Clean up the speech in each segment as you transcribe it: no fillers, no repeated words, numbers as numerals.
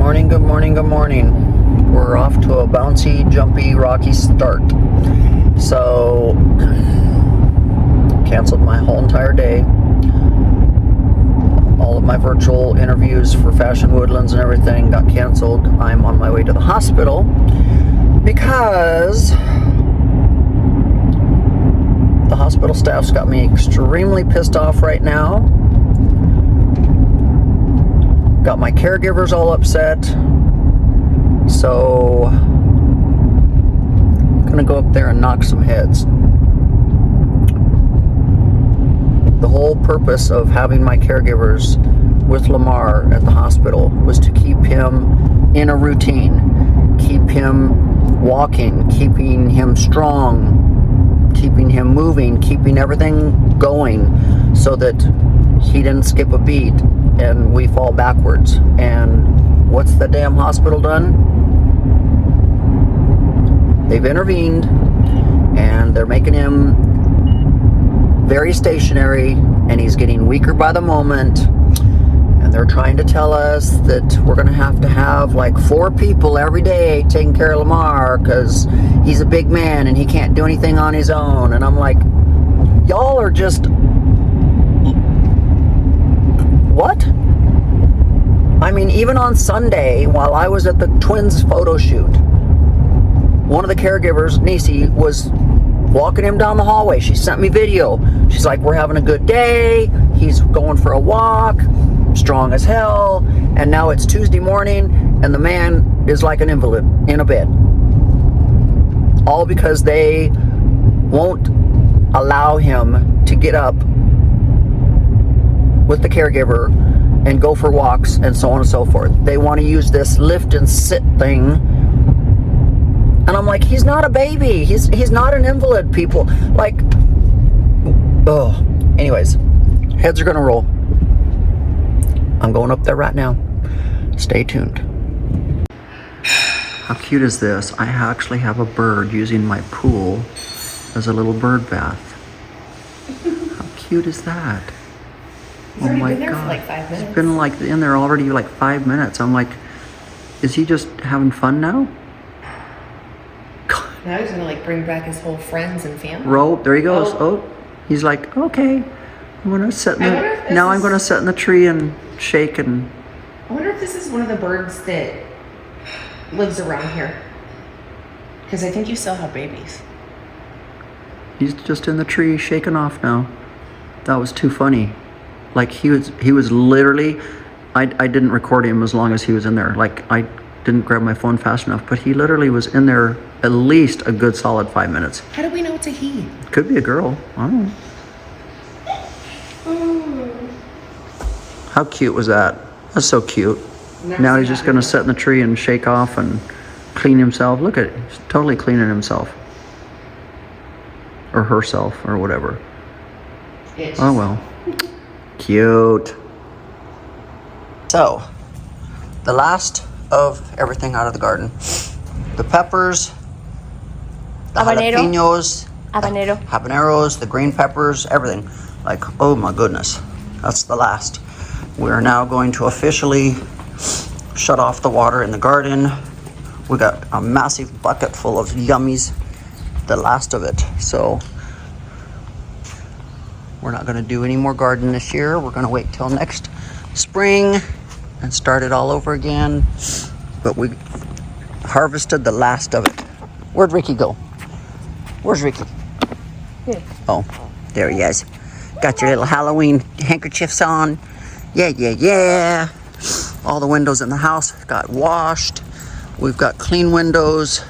morning, good morning, good morning. We're off to a bouncy, jumpy, rocky start. So, canceled my whole entire day. All of my virtual interviews for Fashion Woodlands and everything got canceled. I'm on my way to the hospital because the hospital staff's got me extremely pissed off right now. Got my caregivers all upset. So, I'm gonna go up there and knock some heads. The whole purpose of having my caregivers with Lamar at the hospital was to keep him in a routine, keep him walking, keeping him strong, keeping him moving, keeping everything going so that he didn't skip a beat and we fall backwards. And what's the damn hospital done? They've intervened and they're making him very stationary, and he's getting weaker by the moment. And they're trying to tell us that we're going to have like 4 people every day taking care of Lamar because he's a big man and he can't do anything on his own. And I'm like, y'all are just... what? I mean, even on Sunday, while I was at the twins photo shoot, one of the caregivers, Nisi, was walking him down the hallway. She sent me video. She's like, we're having a good day. He's going for a walk, strong as hell. And now it's Tuesday morning, and the man is like an invalid in a bed. All because they won't allow him to get up with the caregiver and go for walks and so on and so forth. They want to use this lift and sit thing. And I'm like, he's not a baby. He's not an invalid, people. Like, oh. Anyways, heads are gonna roll. I'm going up there right now. Stay tuned. How cute is this? I actually have a bird using my pool as a little bird bath. How cute is that? He's already been there for like 5 minutes. He's been like in there already like 5 minutes. I'm like, is he just having fun now? Now he's gonna like bring back his whole friends and family. Roll, there he goes. Oh, he's like, okay, I'm gonna sit in the, now I'm gonna sit in the tree and shake and. I wonder if this is one of the birds that lives around here. Because I think you still have babies. He's just in the tree shaking off now. That was too funny. Like he was literally, I didn't record him as long as he was in there. Like I didn't grab my phone fast enough, but he literally was in there at least a good solid 5 minutes. How do we know it's a he? Could be a girl. I don't know. How cute was that? That's so cute. Now he's just gonna sit in the tree and shake off and clean himself. Look at it, he's totally cleaning himself. Or herself, or whatever. Oh well. Cute. So, the last of everything out of the garden. The peppers, the jalapenos, habaneros, the green peppers, everything. Like, oh my goodness, that's the last. We're now going to officially shut off the water in the garden. We got a massive bucket full of yummies, the last of it. So, we're not gonna do any more garden this year. We're gonna wait till next spring and start it all over again. But we harvested the last of it. Where'd Ricky go? Where's Ricky? Here. Oh, there he is. Got your little Halloween handkerchiefs on. Yeah. All the windows in the house got washed. We've got clean windows.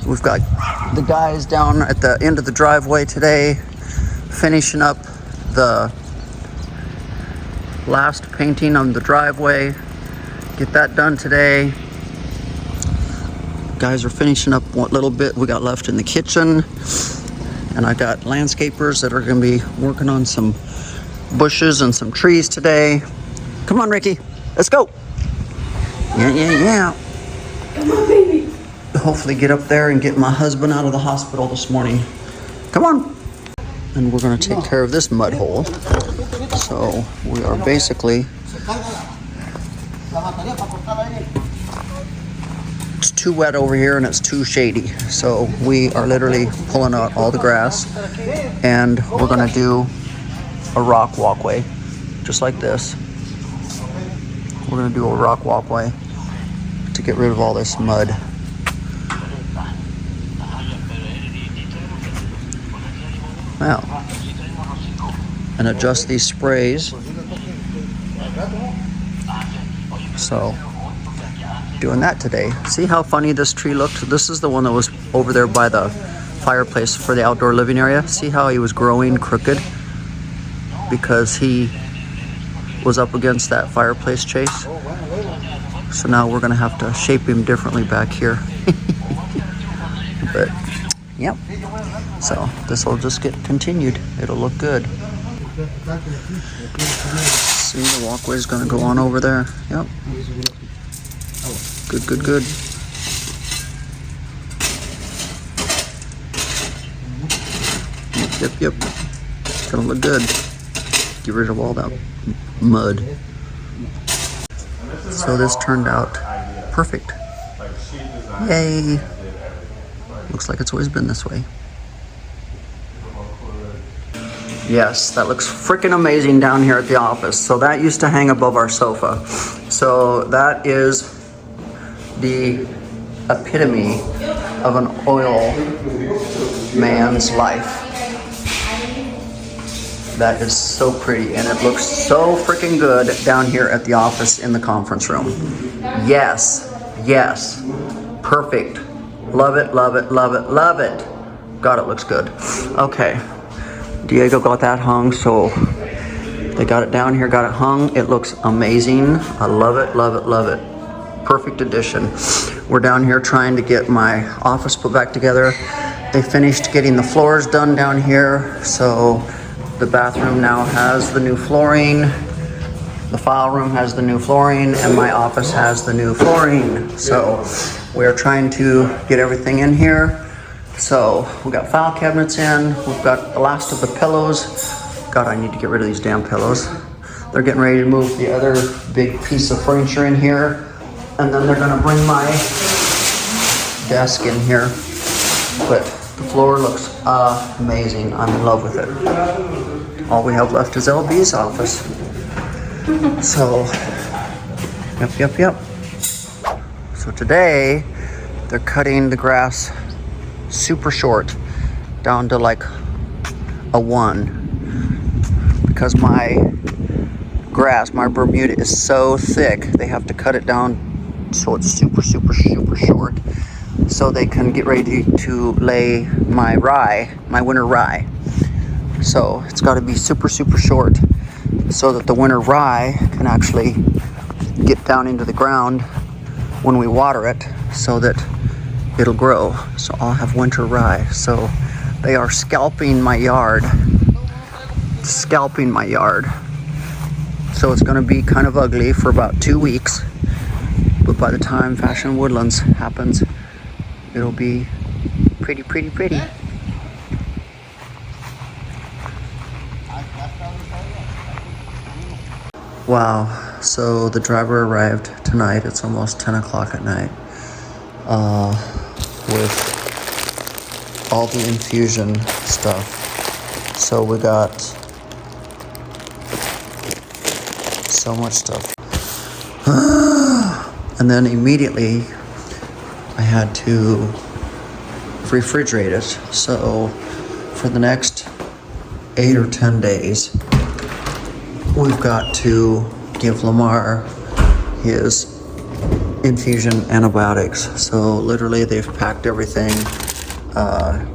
We've got the guys down at the end of the driveway today finishing up the last painting on the driveway. Get that done today. Guys are finishing up what little bit we got left in the kitchen. And I got landscapers that are gonna be working on some bushes and some trees today. Come on, Ricky, let's go. Yeah. Come on, baby. Hopefully get up there and get my husband out of the hospital this morning. Come on. And we're gonna take care of this mud hole. So we are basically It's too wet over here and it's too shady. So we are literally pulling out all the grass and we're gonna do a rock walkway, just like this. We're gonna do a rock walkway to get rid of all this mud. Wow. And adjust these sprays. So, doing that today. See how funny this tree looked? This is the one that was over there by the fireplace for the outdoor living area. See how he was growing crooked? Because he was up against that fireplace chase. So now we're gonna have to shape him differently back here. But, yep. So this will just get continued. It'll look good. See, the walkway is gonna go on over there. Yep. Good, good, good. Yep, yep. It's gonna look good. Get rid of all that mud. So this turned out perfect. Yay. Looks like it's always been this way. Yes, that looks freaking amazing down here at the office. So that used to hang above our sofa. So that is the epitome of an oil man's life. That is so pretty and it looks so freaking good down here at the office in the conference room. Yes, yes, perfect. Love it, love it, love it, love it. God, it looks good. Okay, Diego got that hung, so they got it down here, got it hung. It looks amazing. I love it, love it, love it. Perfect addition. We're down here trying to get my office put back together. They finished getting the floors done down here, so the bathroom now has the new flooring, the file room has the new flooring, and my office has the new flooring. So we're trying to get everything in here. So we got file cabinets in, we've got the last of the pillows. God, I need to get rid of these damn pillows. They're getting ready to move the other big piece of furniture in here. And then they're gonna bring my desk in here. But the floor looks amazing. I'm in love with it. All we have left is LB's office. So, yep. So today, they're cutting the grass super short, down to like a 1. Because my grass, my Bermuda is so thick, they have to cut it down so it's super short. So they can get ready to lay my rye, my winter rye. So it's got to be super short so that the winter rye can actually get down into the ground when we water it so that it'll grow. So I'll have winter rye. So they are scalping my yard. So it's going to be kind of ugly for about 2 weeks. But by the time Fashion Woodlands happens, it'll be pretty. Wow, so the driver arrived tonight. It's almost 10 o'clock at night with all the infusion stuff. So we got so much stuff. And then immediately I had to refrigerate it. So for the next 8 or 10 days, we've got to give Lamar his infusion antibiotics. So literally they've packed everything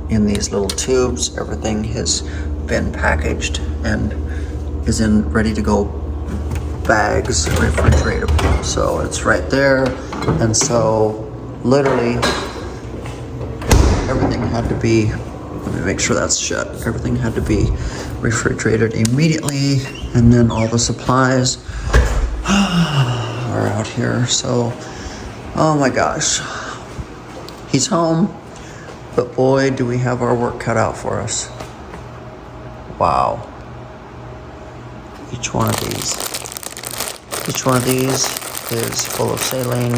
in these little tubes. Everything has been packaged and is in ready to go bags, refrigeratable. So it's right there. And so literally everything had to be, let me make sure that's shut. Everything had to be refrigerated immediately. And then all the supplies are out here. So, oh my gosh. He's home, but boy, do we have our work cut out for us. Wow. Each one of these is full of saline.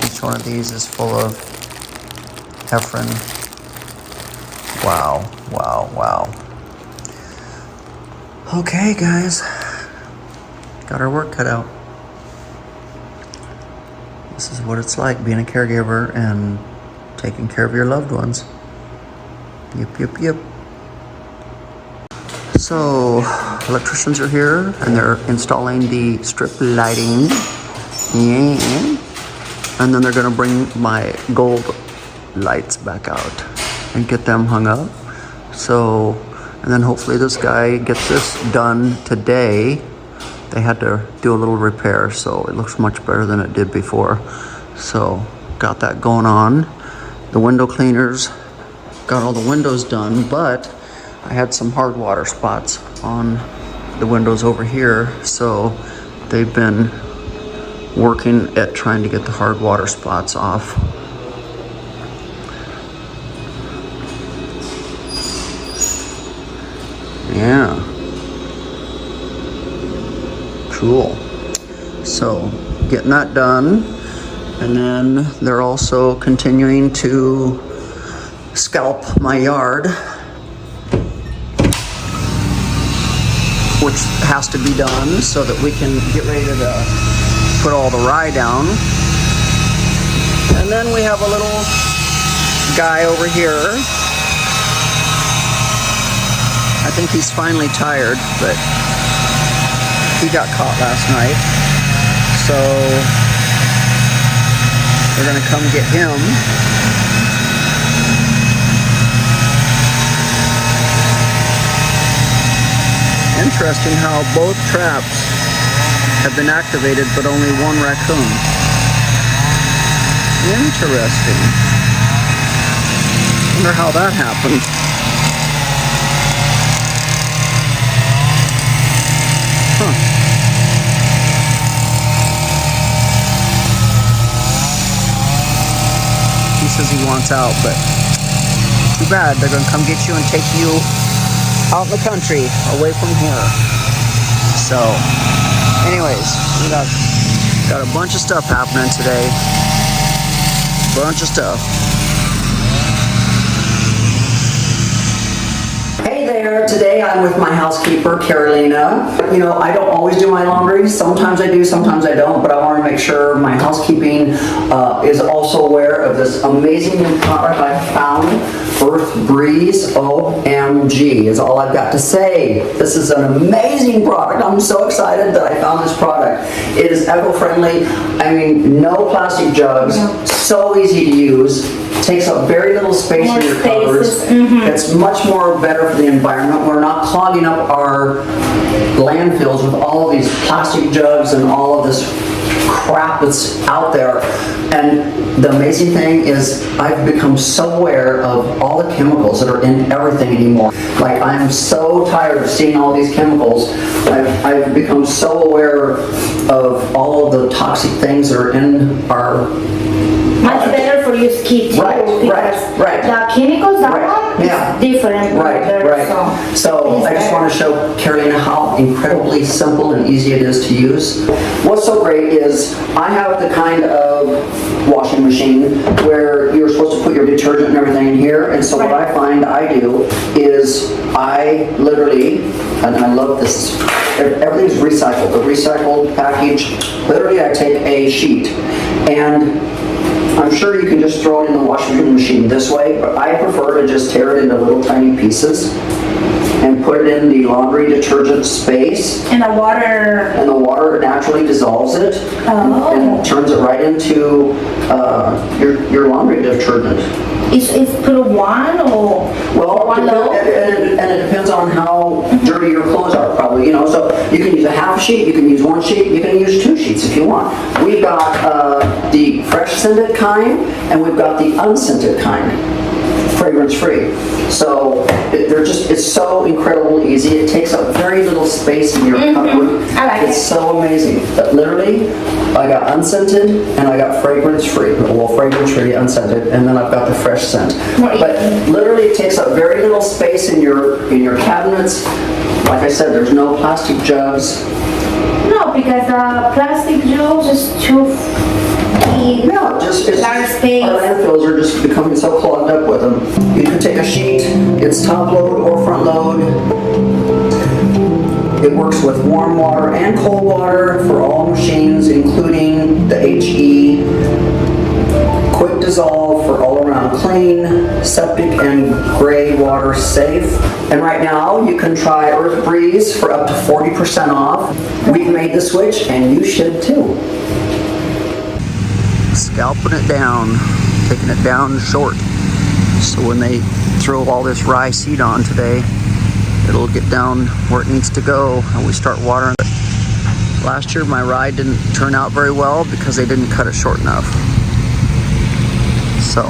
Each one of these is full of heparin. Wow, wow, wow. Okay, guys. Got our work cut out. This is what it's like being a caregiver and taking care of your loved ones. Yep, yep, yep. So, electricians are here and they're installing the strip lighting. Yeah. And then they're gonna bring my gold lights back out and get them hung up. So, and then hopefully this guy gets this done today. They had to do a little repair, so it looks much better than it did before. So, got that going on. The window cleaners got all the windows done, but I had some hard water spots on the windows over here, so they've been working at trying to get the hard water spots off. Yeah. Cool. So, getting that done. And then they're also continuing to scalp my yard, which has to be done so that we can get ready to put all the rye down. And then we have a little guy over here. I think he's finally tired, but he got caught last night. So we're gonna come get him. Interesting how both traps have been activated, but only one raccoon. Interesting. Wonder how that happened. Huh. He says he wants out, but too bad. They're gonna come get you and take you out in the country, away from here. So, anyways, we got a bunch of stuff happening today. Bunch of stuff. Hey there, today I'm with my housekeeper, Carolina. You know, I don't always do my laundry. Sometimes I do, sometimes I don't, but I want to make sure my housekeeping is also aware of this amazing new product I found. Earth Breeze, OMG is all I've got to say. This is an amazing product. I'm so excited that I found this product. It is eco-friendly. I mean, no plastic jugs, so easy to use. Takes up very little space in your covers. It's much more better for the environment. We're not clogging up our landfills with all of these plastic jugs and all of this crap that's out there. And the amazing thing is I've become so aware of all the chemicals that are in everything anymore. Like, I'm so tired of seeing all these chemicals. I've become so aware of all of the toxic things that are in our much better for your skin too, right. The chemicals that is different. So I just want to show Carolina how incredibly simple and easy it is to use. What's so great is I have the kind of washing machine where you're supposed to put your detergent and everything in here, and so what I find I do is I literally, and I love this, everything's recycled, the recycled package. Literally I take a sheet, and I'm sure you can just throw it in the washing machine this way, but I prefer to just tear it into little tiny pieces and put it in the laundry detergent space. And the water? And the water naturally dissolves it and turns it right into your laundry detergent. Is put one or one loaf? And it depends on how dirty your clothes are, probably. You know, so you can use a half sheet, you can use one sheet, you can use 2 sheets if you want. We've got the fresh scented kind, and we've got the unscented kind, fragrance free. So it's so incredibly easy. It takes up very little space in your cupboard. I like it. It's so amazing. But literally, I got unscented and I got fragrance free. Well, fragrance free, unscented, and then I've got the fresh scent. But literally, it takes up very little space in your cabinets. Like I said, there's no plastic jugs. No because the plastic jewels is too big. No, just it's Large space. our landfills are just becoming so clogged up with them. You can take a sheet, it's top load or front load. It works with warm water and cold water for all machines, including the HE. Quick dissolve for all around clean, septic and gray water safe. And right now you can try Earth Breeze for up to 40% off. We've made the switch and you should too. Scalping it down, taking it down short. So when they throw all this rye seed on today, it'll get down where it needs to go and we start watering it. Last year my rye didn't turn out very well because they didn't cut it short enough. So,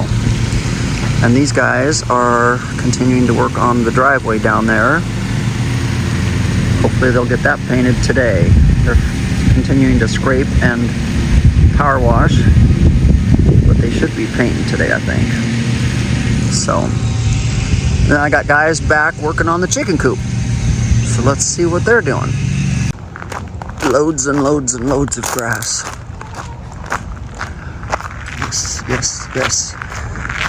and these guys are continuing to work on the driveway down there. Hopefully they'll get that painted today. They're continuing to scrape and power wash, but they should be painting today, I think. So, then I got guys back working on the chicken coop. So let's see what they're doing. Loads and loads and loads of grass. Yes, yes, yes.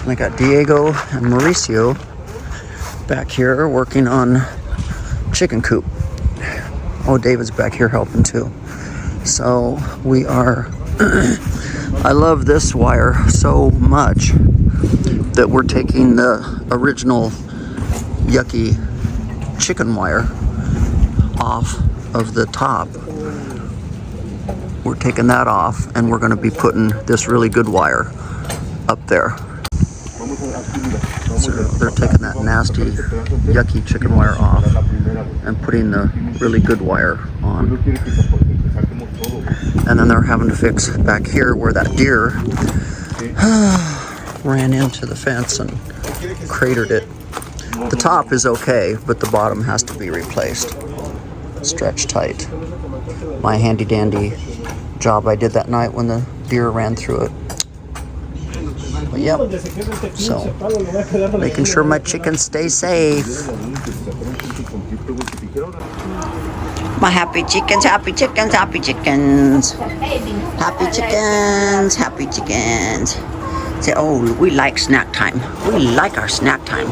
And I got Diego and Mauricio back here working on chicken coop. Oh, David's back here helping too. So we are, I love this wire so much that we're taking the original yucky chicken wire off of the top. We're taking that off and we're going to be putting this really good wire up there. So they're taking that nasty, yucky chicken wire off and putting the really good wire on. And then they're having to fix back here where that deer ran into the fence and cratered it. The top is okay, but the bottom has to be replaced. Stretch tight. My handy dandy job I did that night when the deer ran through it. But yep, so making sure my chickens stay safe. My happy chickens, happy chickens, happy chickens. Happy chickens, happy chickens. Say, oh, we like snack time. We like our snack time.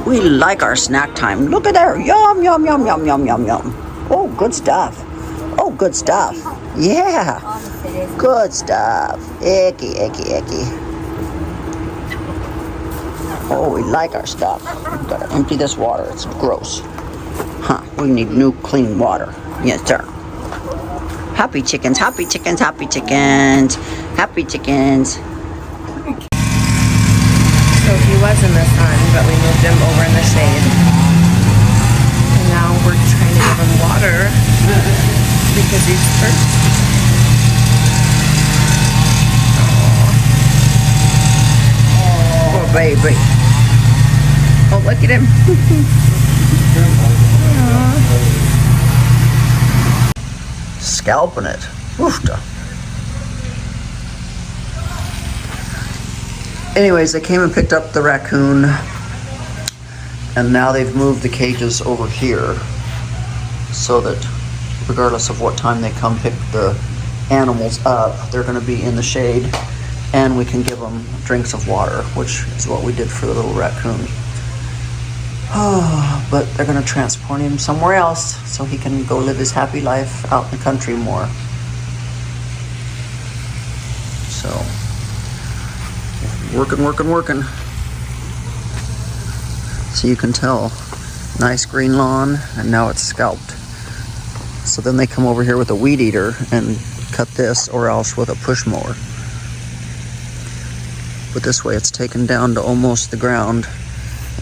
We like our snack time. Look at there. Yum, yum, yum, yum, yum, yum, yum. Oh, good stuff. Oh, good stuff. Yeah. Good stuff. Icky, icky, icky. Oh, we like our stuff. We've got to empty this water. It's gross. Huh. We need new clean water. Yes, sir. Happy chickens, happy chickens, happy chickens. Happy chickens. So he was in the sun, but we moved him over in the shade. And now we're trying to give him water because he's thirsty. Oh, baby. Oh, look at him. Scalping it. Oofta. Anyways, they came and picked up the raccoon, and now they've moved the cages over here so that regardless of what time they come pick the animals up, they're going to be in the shade, and we can give them drinks of water, which is what we did for the little raccoon. But they're going to transport him somewhere else so he can go live his happy life out in the country more. So, working, working, working. So you can tell, nice green lawn, and now it's scalped. So then they come over here with a weed eater and cut this, or else with a push mower. But this way it's taken down to almost the ground,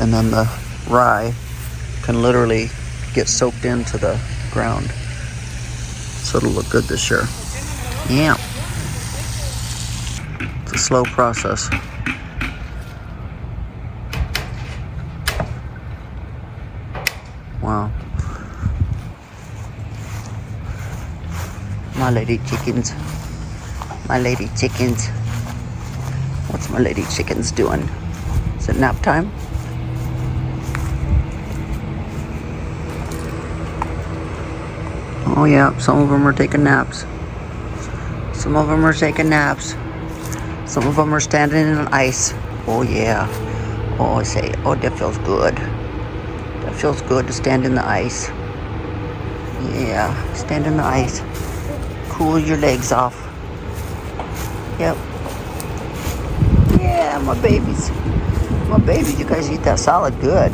and then the rye can literally get soaked into the ground. So it'll look good this year. Yeah. It's a slow process. Wow. My lady chickens. My lady chickens. What's my lady chickens doing? Is it nap time? Oh yeah, some of them are taking naps. Some of them are taking naps. Some of them are standing in ice. Oh yeah. Oh, I say, oh, that feels good. That feels good to stand in the ice. Yeah, stand in the ice. Cool your legs off. Yep. Yeah, my babies. My babies, you guys eat that salad good.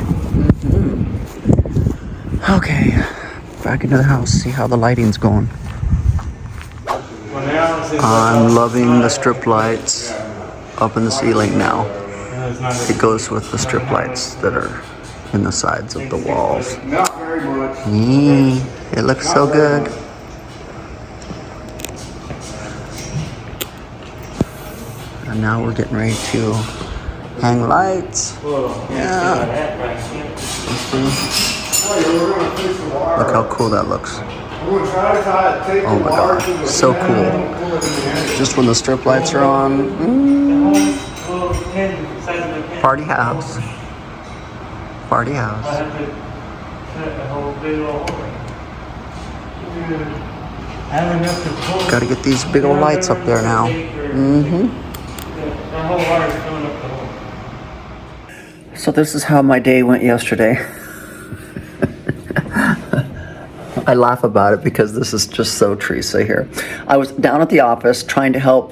Okay, back into the house, see how the lighting's going. I'm loving the strip lights up in the ceiling now. It goes with the strip lights that are in the sides of the walls. It looks so good. And now we're getting ready to hang lights. Yeah. Look how cool that looks. Oh my god, so cool. Just when the strip lights are on. Party house. Party house. Gotta get these big old lights up there now. So this is how my day went yesterday. I laugh about it because this is just so Theresa here. I was down at the office trying to help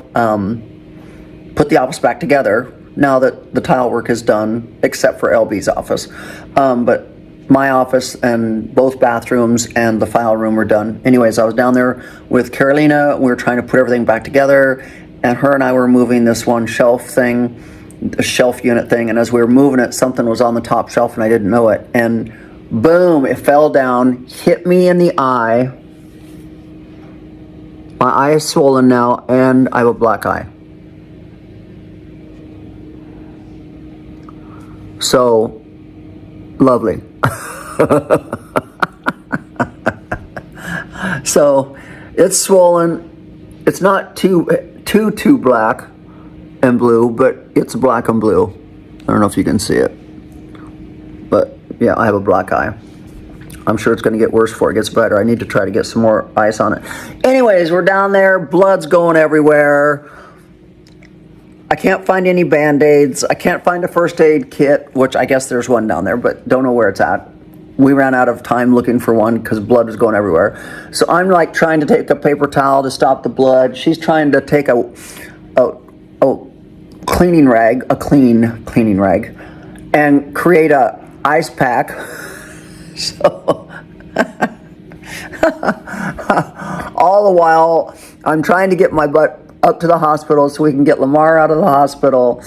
put the office back together now that the tile work is done, except for LB's office. But my office and both bathrooms and the file room were done. Anyways, I was down there with Carolina. We were trying to put everything back together, and her and I were moving this one shelf thing, the shelf unit thing, and as we were moving it, something was on the top shelf and I didn't know it. And boom, it fell down, hit me in the eye. My eye is swollen now, and I have a black eye. So, lovely. So, it's swollen. It's not too black and blue, but it's black and blue. I don't know if you can see it. But yeah, I have a black eye. I'm sure it's going to get worse before it gets better. I need to try to get some more ice on it. Anyways, we're down there. Blood's going everywhere. I can't find any Band-Aids. I can't find a first aid kit, which I guess there's one down there, but don't know where it's at. We ran out of time looking for one because blood was going everywhere. So I'm like trying to take a paper towel to stop the blood. She's trying to take a cleaning rag, cleaning rag, and create a ice pack. So all the while I'm trying to get my butt up to the hospital so we can get Lamar out of the hospital.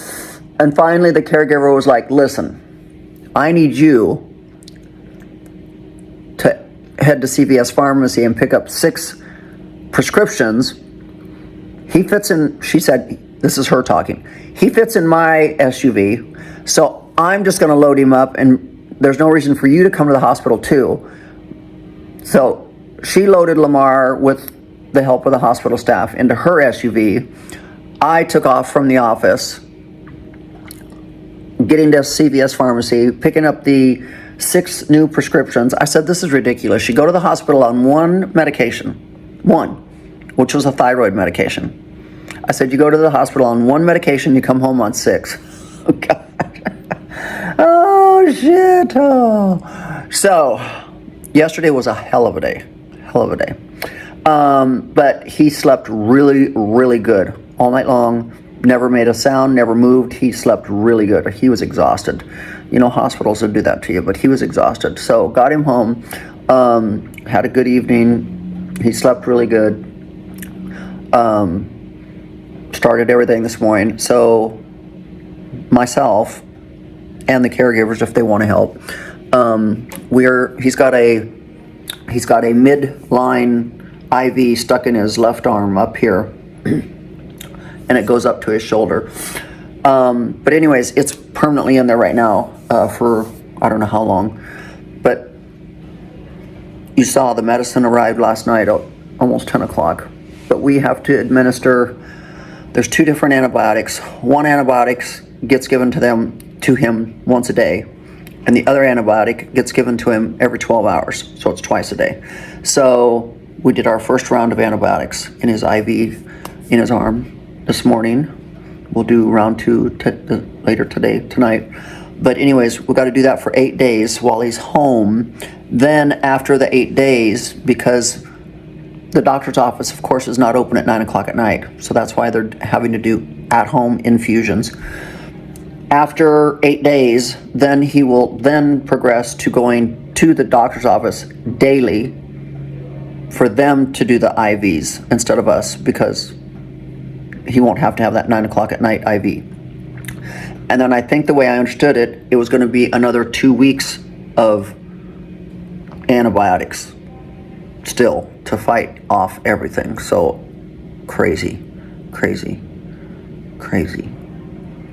And finally the caregiver was like, listen, I need you to head to CVS Pharmacy and pick up 6 prescriptions. He fits in, she said, this is her talking, he fits in my SUV, so I'm just going to load him up, and there's no reason for you to come to the hospital too. So she loaded Lamar with the help of the hospital staff into her SUV. I took off from the office, getting to CVS Pharmacy, picking up the 6 new prescriptions. I said, this is ridiculous. You go to the hospital on one medication, which was a thyroid medication. I said, you go to the hospital on 1 medication, you come home on 6. Oh, God. Oh, shit. Oh. So, yesterday was a hell of a day. But he slept really, really good all night long. Never made a sound, never moved. He slept really good. He was exhausted. You know, hospitals would do that to you, but he was exhausted. So, got him home, had a good evening. He slept really good. Started everything this morning. So myself and the caregivers, if they want to help, he's got a midline IV stuck in his left arm up here, and it goes up to his shoulder. But anyways, it's permanently in there right now for I don't know how long. But you saw the medicine arrived last night at almost 10 o'clock. But we have to administer, there's 2 different antibiotics. One antibiotic gets given to him once a day, and the other antibiotic gets given to him every 12 hours, so it's twice a day. So we did our first round of antibiotics in his IV in his arm this morning. We'll do round 2 later tonight. But anyways, we've got to do that for 8 days while he's home. Then after the 8 days, because the doctor's office, of course, is not open at 9 o'clock at night. So that's why they're having to do at-home infusions. After 8 days, then he will then progress to going to the doctor's office daily for them to do the IVs instead of us, because he won't have to have that 9 o'clock at night IV. And then I think the way I understood it, it was going to be another 2 weeks of antibiotics still to fight off everything. So crazy.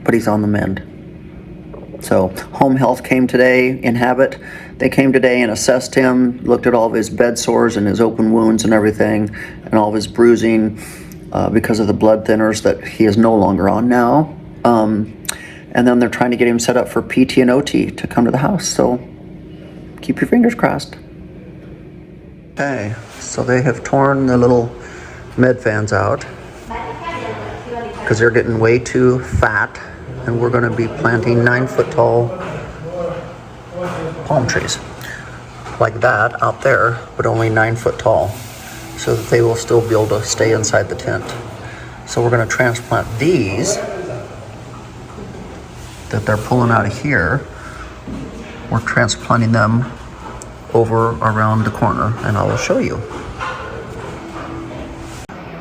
But he's on the mend. So home health came today in Habit. They came today and assessed him, looked at all of his bed sores and his open wounds and everything, and all of his bruising because of the blood thinners that he is no longer on now. And then they're trying to get him set up for PT and OT to come to the house. So keep your fingers crossed. Okay, so they have torn the little med fans out because they're getting way too fat, and we're going to be planting 9-foot tall palm trees like that out there, but only 9 foot tall, so that they will still be able to stay inside the tent. So we're going to transplant these that they're pulling out of here. We're transplanting them over around the corner, and I will show you.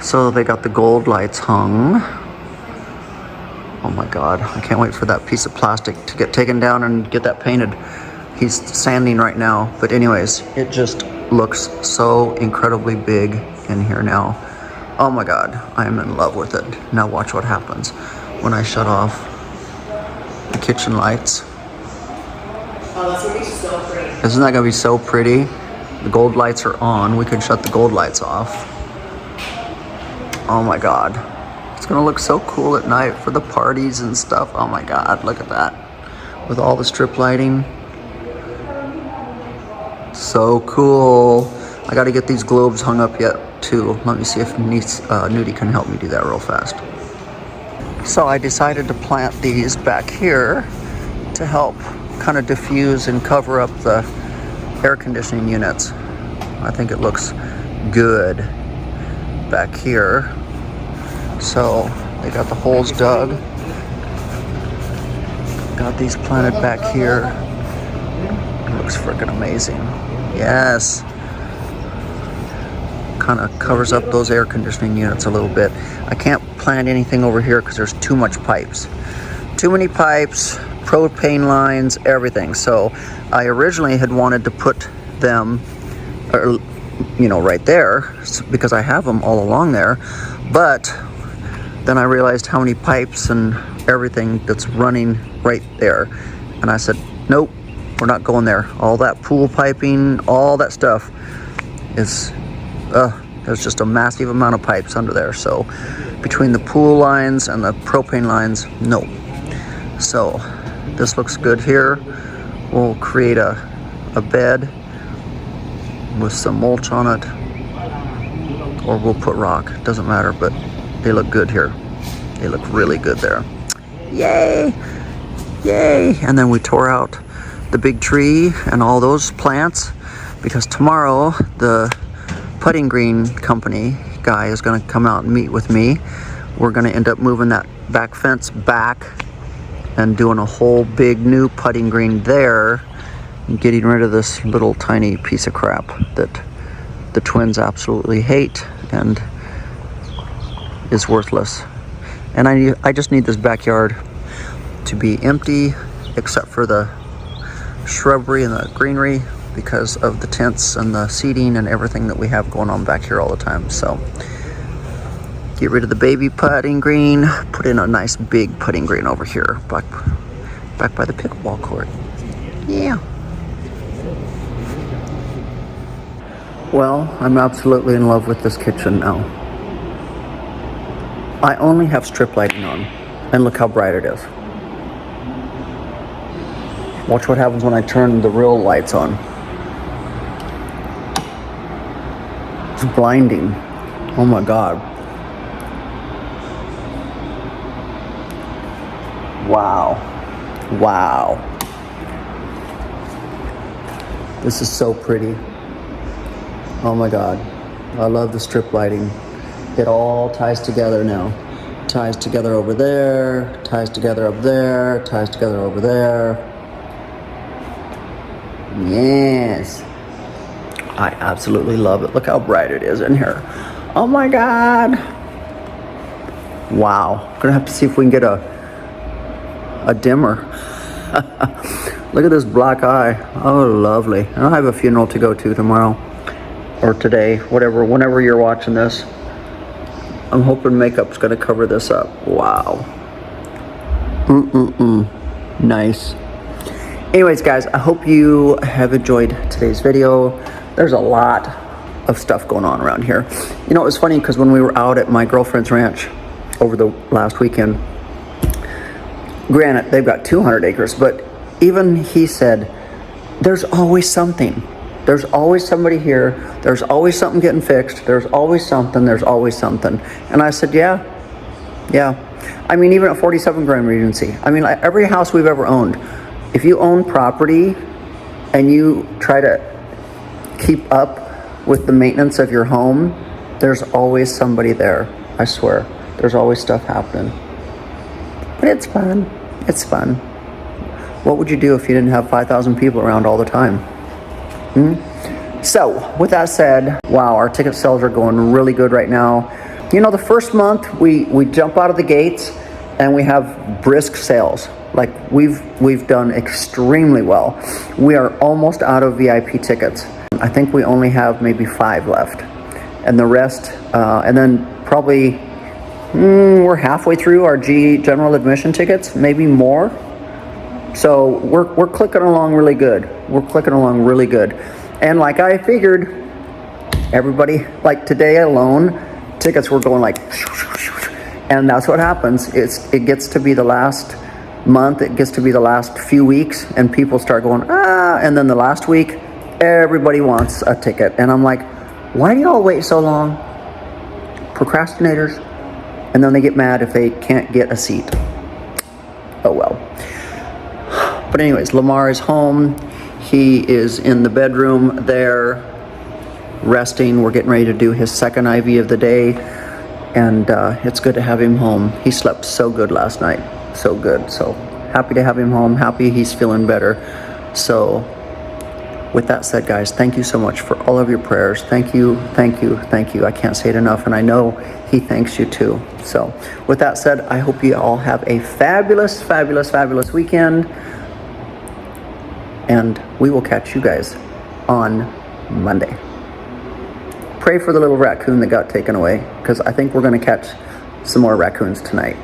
So they got the gold lights hung. Oh my God, I can't wait for that piece of plastic to get taken down and get that painted. He's sanding right now, but anyways, it just looks so incredibly big in here now. Oh my God, I am in love with it. Now watch what happens when I shut off the kitchen lights. Oh, that's gonna be so pretty. Isn't that gonna be so pretty? The gold lights are on. We could shut the gold lights off. Oh my God. It's gonna look so cool at night for the parties and stuff. Oh my God, look at that. With all the strip lighting. So cool. I gotta get these globes hung up yet too. Let me see if Nudie can help me do that real fast. So I decided to plant these back here to help kind of diffuse and cover up the air conditioning units. I think it looks good back here. So they got the holes dug. Got these planted back here. It looks freaking amazing. Yes. Kind of covers up those air conditioning units a little bit. I can't plant anything over here because there's too much pipes. Too many pipes, propane lines, everything. So I originally had wanted to put them, right there because I have them all along there. But then I realized how many pipes and everything that's running right there. And I said, nope, we're not going there. All that pool piping, all that stuff is, there's just a massive amount of pipes under there. So between the pool lines and the propane lines, no. So this looks good here. We'll create a bed with some mulch on it, or we'll put rock, doesn't matter, but they look good here. They look really good there. Yay! Yay! And then we tore out the big tree and all those plants because tomorrow the putting green company guy is going to come out and meet with me. We're going to end up moving that back fence back and doing a whole big new putting green there and getting rid of this little tiny piece of crap that the twins absolutely hate and is worthless. And I just need this backyard to be empty except for the shrubbery and the greenery because of the tents and the seating and everything that we have going on back here all the time. So get rid of the baby putting green, put in a nice big putting green over here back by the pickleball court. Yeah. Well, I'm absolutely in love with this kitchen now. I only have strip lighting on, and look how bright it is. Watch what happens when I turn the real lights on. It's blinding. Oh my God. Wow. Wow. This is so pretty. Oh my God. I love the strip lighting. It all ties together now. Ties together over there, ties together up there, ties together over there. Yes. I absolutely love it. Look how bright it is in here. Oh my God. Wow. Gonna have to see if we can get a dimmer. Look at this black eye. Oh, lovely. And I have a funeral to go to tomorrow or today, whenever you're watching this. I'm hoping makeup's gonna cover this up. Wow. Nice. Anyways, guys, I hope you have enjoyed today's video. There's a lot of stuff going on around here. You know, it was funny because when we were out at my girlfriend's ranch over the last weekend, granted, they've got 200 acres, but even he said, there's always something. There's always somebody here. There's always something getting fixed. There's always something. There's always something. And I said, yeah. I mean, even at 47 Grand Regency, I mean, like, every house we've ever owned, if you own property and you try to keep up with the maintenance of your home, there's always somebody there. I swear. There's always stuff happening. But it's fun. It's fun. What would you do if you didn't have 5,000 people around all the time? So, with that said, wow, our ticket sales are going really good right now. You know, the first month we jump out of the gates and we have brisk sales. Like we've done extremely well. We are almost out of VIP tickets. I think we only have maybe 5 left, and the rest, and then probably we're halfway through our general admission tickets, maybe more. So we're clicking along really good. And like I figured, everybody, like today alone, tickets were going like, and that's what happens. It gets to be the last month, it gets to be the last few weeks, and people start going, and then the last week, everybody wants a ticket. And I'm like, why do y'all wait so long? Procrastinators. And then they get mad if they can't get a seat. Oh well. But anyways, Lamar is home. He is in the bedroom there, resting. We're getting ready to do his second IV of the day. And it's good to have him home. He slept so good last night. So good. So happy to have him home. Happy he's feeling better. So with that said, guys, thank you so much for all of your prayers. Thank you. I can't say it enough, and I know he thanks you too. So with that said, I hope you all have a fabulous weekend, and we will catch you guys on Monday. Pray for the little raccoon that got taken away, because I think we're going to catch some more raccoons tonight.